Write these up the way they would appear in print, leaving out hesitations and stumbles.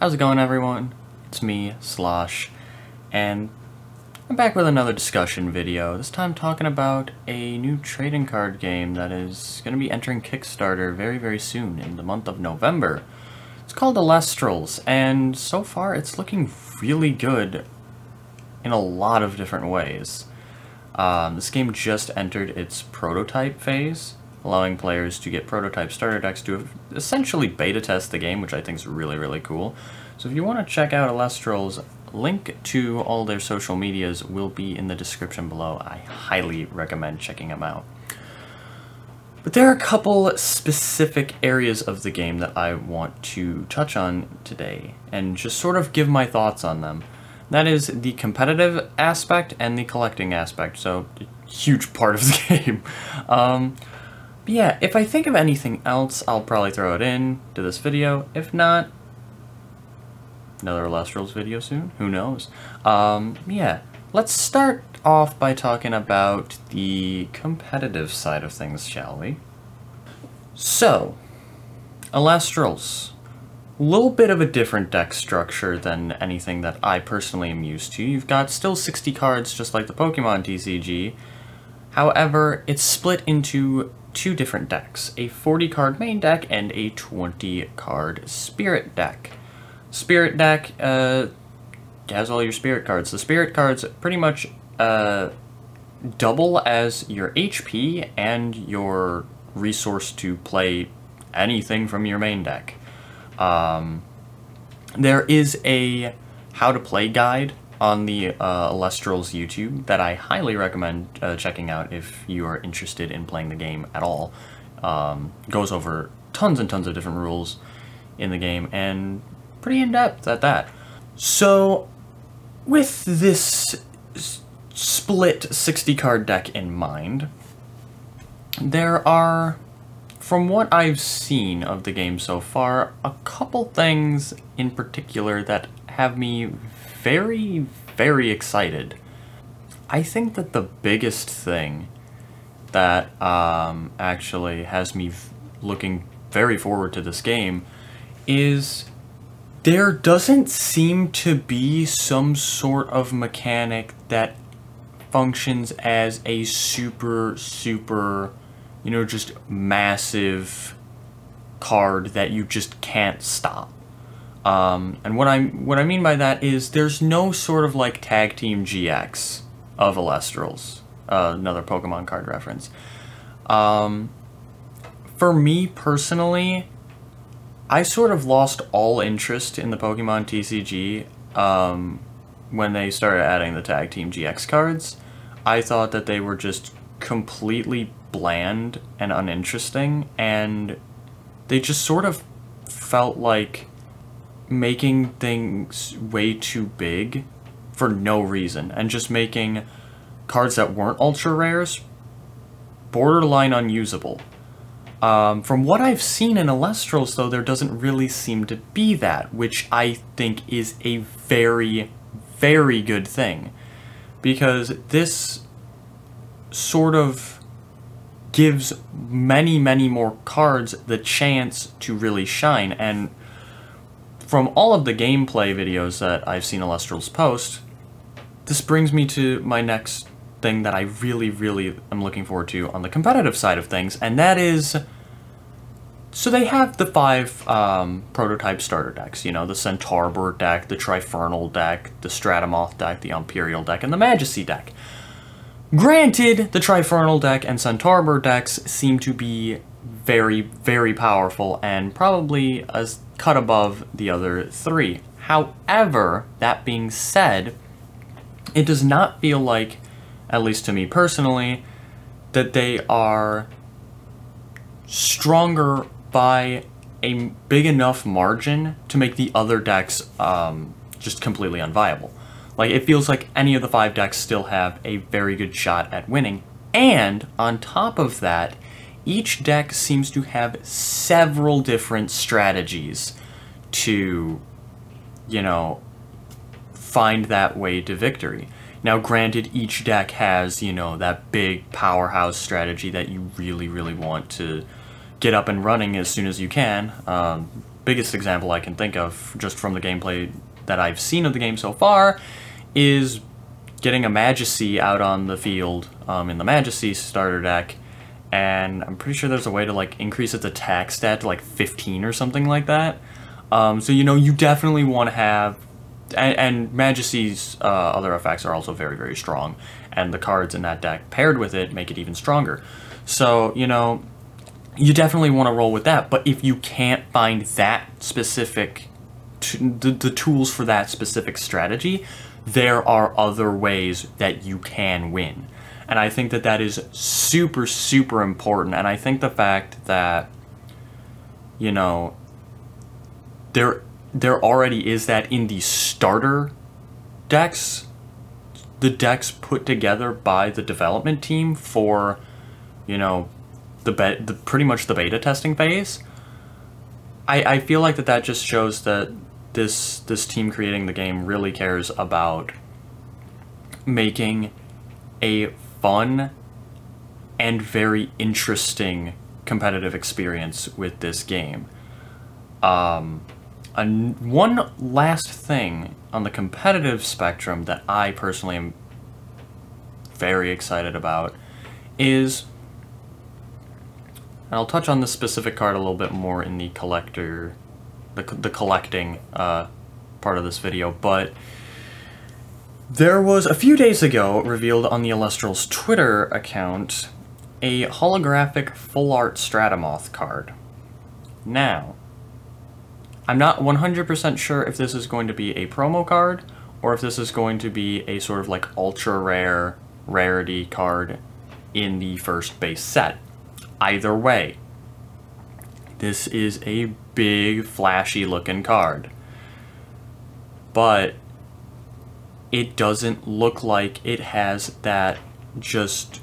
How's it going, everyone? It's me, Slosh, and I'm back with another discussion video, this time talking about a new trading card game that is going to be entering Kickstarter very, very soon, in the month of November. It's called Elestrals, and so far it's looking really good in a lot of different ways. This game just entered its prototype phase, allowing players to get prototype starter decks to essentially beta test the game, which I think is really, really cool. So if you want to check out Elestrals, link to all their social medias will be in the description below. I highly recommend checking them out. But there are a couple specific areas of the game that I want to touch on today, and just sort of give my thoughts on them. That is the competitive aspect and the collecting aspect, so a huge part of the game. But yeah, if I think of anything else, I'll probably throw it in to this video. If not, another Elestrals video soon, who knows. Yeah, let's start off by talking about the competitive side of things, shall we? So, Elestrals. A little bit of a different deck structure than anything that I personally am used to. You've got still 60 cards, just like the Pokemon TCG. However, it's split into two different decks, a 40-card main deck and a 20-card spirit deck. Spirit deck has all your spirit cards. The spirit cards pretty much double as your HP and your resource to play anything from your main deck. There is a how to play guide on the Elestrals YouTube that I highly recommend checking out if you are interested in playing the game at all. Goes over tons and tons of different rules in the game, and pretty in-depth at that. So, with this split 60-card deck in mind, there are, from what I've seen of the game so far, a couple things in particular that have me very, very excited. I think that the biggest thing that actually has me looking very forward to this game is there doesn't seem to be some sort of mechanic that functions as a super, you know, just massive card that you just can't stop. And what I mean by that is there's no sort of like Tag Team GX of Elestrals, another Pokemon card reference. For me personally, I sort of lost all interest in the Pokemon TCG when they started adding the Tag Team GX cards. I thought that they were just completely bland and uninteresting, and they just sort of felt like making things way too big for no reason, and just making cards that weren't ultra rares borderline unusable. From what I've seen in Elestrals, though, there doesn't really seem to be that, which I think is a very, very good thing, because this sort of gives many, many more cards the chance to really shine. And from all of the gameplay videos that I've seen Elestrals post, this brings me to my next thing that I really, really am looking forward to on the competitive side of things, and that is, so they have the 5 prototype starter decks, you know, the Centaurbor deck, the Trifernal deck, the Stratamoth deck, the Imperial deck, and the Majesty deck. Granted, the Trifernal deck and Centaurbor decks seem to be very, very powerful and probably a cut above the other 3. However, that being said, it does not feel like, at least to me personally, that they are stronger by a big enough margin to make the other decks just completely unviable. Like, it feels like any of the 5 decks still have a very good shot at winning, and on top of that, each deck seems to have several different strategies to, you know, find that way to victory. Now, granted, each deck has, you know, that big powerhouse strategy that you really, really want to get up and running as soon as you can. biggest example I can think of just from the gameplay that I've seen of the game so far is getting a Majesty out on the field in the Majesty starter deck, and I'm pretty sure there's a way to like increase its attack stat to like 15 or something like that. So you know, you definitely want to have, and Majesty's other effects are also very, very strong, and the cards in that deck paired with it make it even stronger. So, you know, you definitely want to roll with that, but if you can't find that specific, the tools for that specific strategy, there are other ways that you can win. And I think that that is super, super important. And I think the fact that, you know, there already is that in the starter decks, the decks put together by the development team for, you know, the pretty much the beta testing phase. I feel like that just shows that this team creating the game really cares about making a fun and very interesting competitive experience with this game. One last thing on the competitive spectrum that I personally am very excited about is, and I'll touch on this specific card a little bit more in the collecting part of this video, but there was a few days ago revealed on the Elestrals Twitter account a holographic full art Stratamoth card. Now, I'm not 100% sure if this is going to be a promo card or if this is going to be a sort of like ultra rare rarity card in the first base set. Either way, this is a big flashy looking card, but it doesn't look like it has that just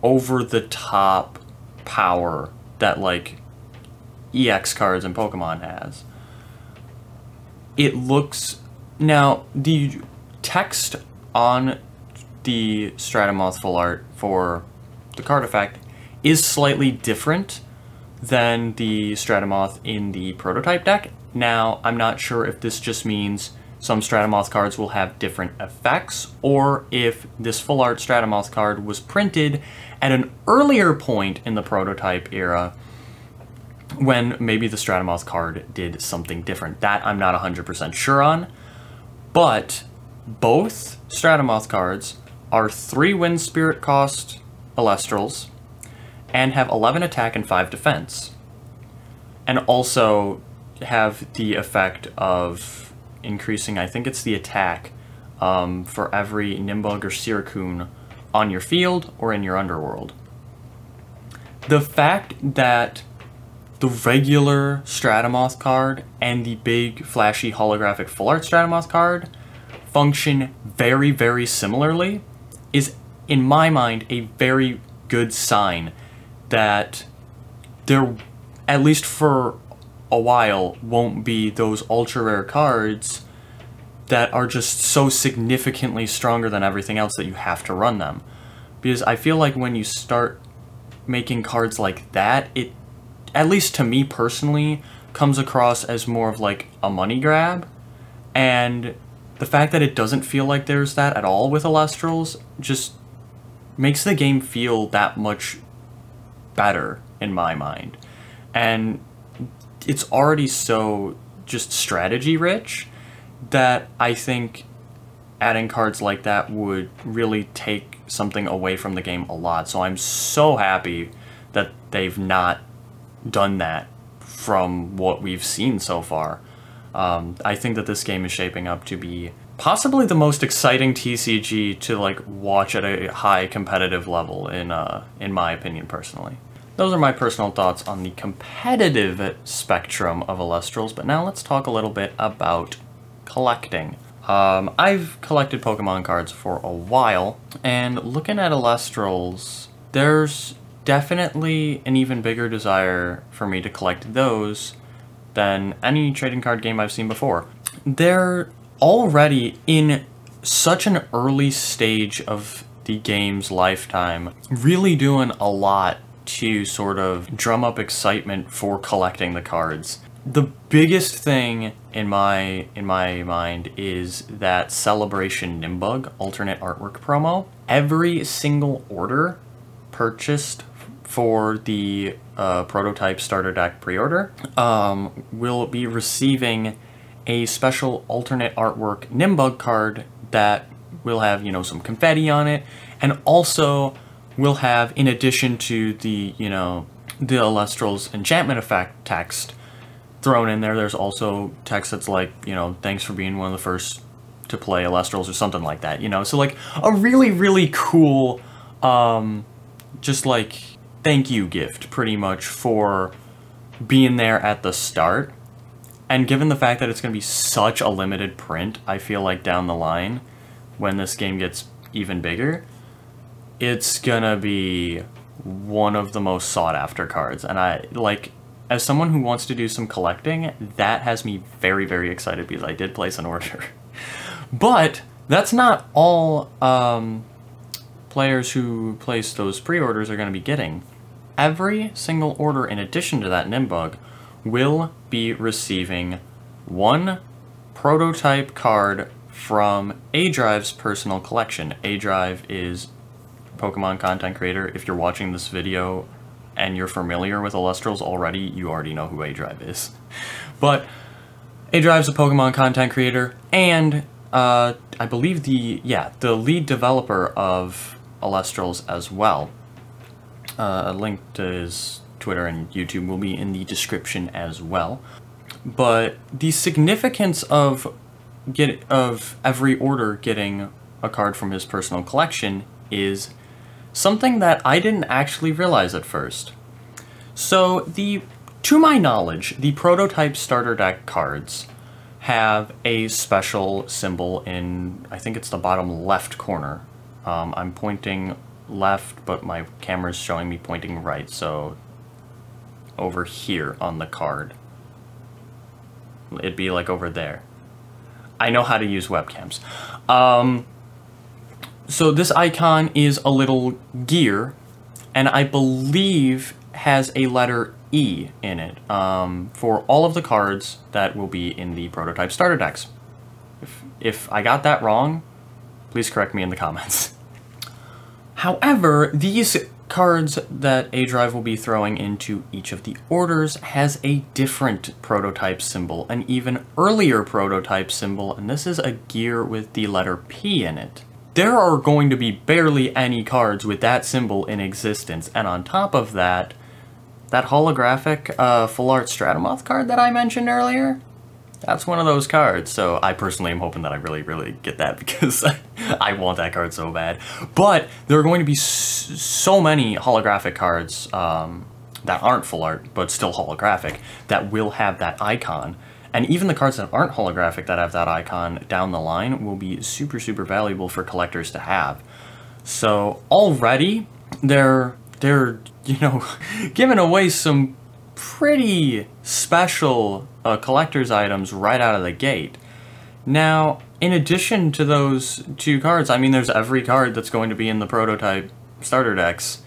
over the top power that like EX cards in Pokemon has. It looks, now the text on the Stratamoth full art for the card effect is slightly different than the Stratamoth in the prototype deck. Now, I'm not sure if this just means some Stratamoth cards will have different effects, or if this full art Stratamoth card was printed at an earlier point in the prototype era when maybe the Stratamoth card did something different. That I'm not 100% sure on, but both Stratamoth cards are 3 Wind Spirit cost Elestrals and have 11 attack and 5 defense, and also have the effect of increasing, I think it's the attack, for every Nimbug or Siracoon on your field or in your underworld. The fact that the regular Stratamoth card and the big flashy holographic full art Stratamoth card function very, very similarly is, in my mind, a very good sign that there, at least for a while, won't be those ultra rare cards that are just so significantly stronger than everything else that you have to run them. Because I feel like when you start making cards like that, it, at least to me personally, comes across as more of like a money grab. And the fact that it doesn't feel like there's that at all with Elestrals just makes the game feel that much better in my mind. And it's already so just strategy rich that I think adding cards like that would really take something away from the game a lot. So I'm so happy that they've not done that from what we've seen so far. I think that this game is shaping up to be possibly the most exciting TCG to like watch at a high competitive level in my opinion personally. Those are my personal thoughts on the competitive spectrum of Elestrals, but now let's talk a little bit about collecting. I've collected Pokemon cards for a while, and looking at Elestrals, there's definitely an even bigger desire for me to collect those than any trading card game I've seen before. They're already in such an early stage of the game's lifetime, really doing a lot to sort of drum up excitement for collecting the cards. The biggest thing in my mind is that Celebration Nimbug alternate artwork promo. Every single order purchased for the prototype starter deck pre-order will be receiving a special alternate artwork Nimbug card that will have, you know, some confetti on it, and also will have, in addition to the, you know, the Elestrals enchantment effect text thrown in there, there's also text that's like, you know, thanks for being one of the first to play Elestrals or something like that, you know? So like a really, really cool, just like thank you gift pretty much for being there at the start. And given the fact that it's going to be such a limited print, I feel like down the line, when this game gets even bigger, it's gonna be one of the most sought after cards. And I, like, as someone who wants to do some collecting, that has me very, very excited because I did place an order. But that's not all players who place those pre-orders are going to be getting. Every single order in addition to that Nimbug will be receiving one prototype card from aDrive's personal collection. aDrive is a Pokemon content creator. If you're watching this video and you're familiar with Elestrals already, you already know who aDrive is. But aDrive's a Pokemon content creator, and I believe the lead developer of Elestrals as well. A link to his Twitter and YouTube will be in the description as well. But the significance of every order getting a card from his personal collection is something that I didn't actually realize at first. So to my knowledge, the prototype starter deck cards have a special symbol in, I think it's the bottom left corner. I'm pointing left, but my camera's showing me pointing right, so over here on the card. It'd be like over there. I know how to use webcams. So this icon is a little gear, and I believe has a letter E in it for all of the cards that will be in the prototype starter decks. If I got that wrong, please correct me in the comments. However, these cards that aDrive will be throwing into each of the orders has a different prototype symbol, an even earlier prototype symbol, and this is a gear with the letter P in it. There are going to be barely any cards with that symbol in existence, and on top of that, that holographic full art Stratamoth card that I mentioned earlier, that's one of those cards. So I personally am hoping that I really, really get that because I want that card so bad. But there are going to be so many holographic cards that aren't full art, but still holographic, that will have that icon. And even the cards that aren't holographic that have that icon down the line will be super, super valuable for collectors to have. So already they're you know, giving away some pretty special collector's items right out of the gate. Now, in addition to those two cards, I mean, there's every card that's going to be in the prototype starter decks.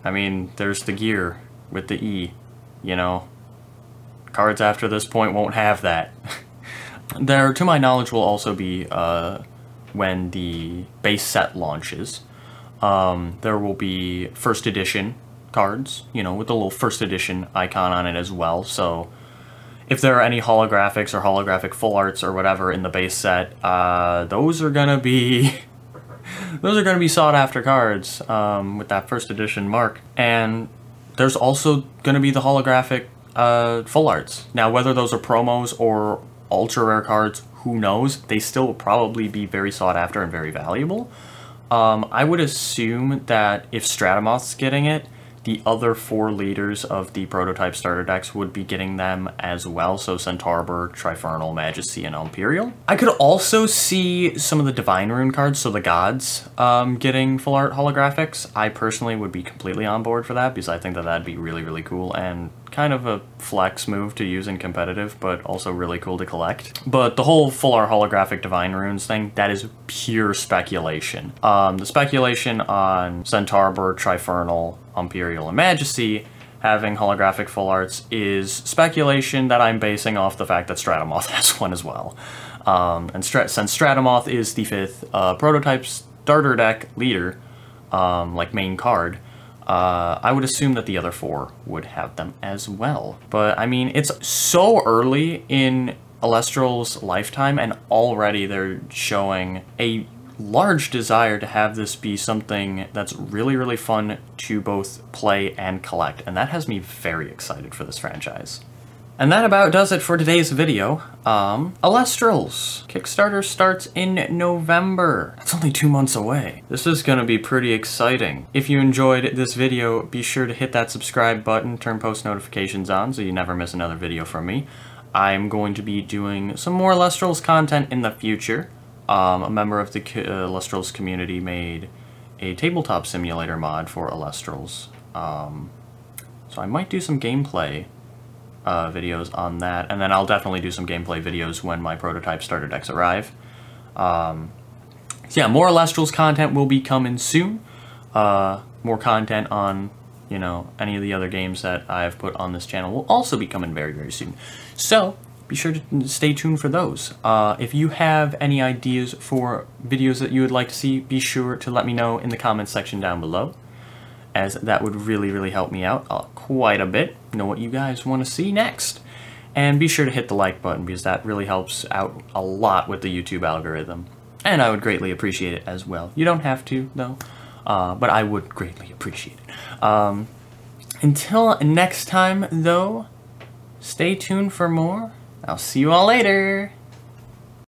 I mean, there's the gear with the E, you know. Cards after this point won't have that. There, to my knowledge, will also be, when the base set launches, there will be first edition cards, you know, with the little first edition icon on it as well. So if there are any holographics or holographic full arts or whatever in the base set, those are gonna be sought after cards with that first edition mark. And there's also gonna be the holographic full arts. Now, whether those are promos or ultra rare cards, who knows? They still will probably be very sought after and very valuable. I would assume that if Stratamoth's getting it, the other 4 leaders of the prototype starter decks would be getting them as well, so Centaurberg, Trifernal, Majesty, and Imperial. I could also see some of the Divine Rune cards, so the gods, getting full art holographics. I personally would be completely on board for that, because I think that that'd be really, really cool, and kind of a flex move to use in competitive, but also really cool to collect. But the whole full art holographic divine runes thing, that is pure speculation. The speculation on Centaur, Trifernal, Imperial, and Majesty having holographic full arts is speculation that I'm basing off the fact that Stratomoth has one as well. And since Stratomoth is the 5th prototype starter deck leader, like main card, I would assume that the other 4 would have them as well. But I mean, it's so early in Elestrals' lifetime, and already they're showing a large desire to have this be something that's really, really fun to both play and collect, and that has me very excited for this franchise. And that about does it for today's video. Elestrals. Kickstarter starts in November. That's only 2 months away. This is gonna be pretty exciting. If you enjoyed this video, be sure to hit that subscribe button, turn post notifications on so you never miss another video from me. I'm going to be doing some more Elestrals content in the future. A member of the Elestrals community made a tabletop simulator mod for Elestrals. So I might do some gameplay videos on that, and then I'll definitely do some gameplay videos when my prototype starter decks arrive. So yeah, more Elestrals content will be coming soon. More content on, you know, any of the other games that I've put on this channel will also be coming very, very soon. So be sure to stay tuned for those. If you have any ideas for videos that you would like to see, be sure to let me know in the comments section down below, as that would really, really help me out quite a bit, know what you guys want to see next. And be sure to hit the like button, because that really helps out a lot with the YouTube algorithm. And I would greatly appreciate it as well. You don't have to, though, but I would greatly appreciate it. Until next time, though, stay tuned for more. I'll see you all later.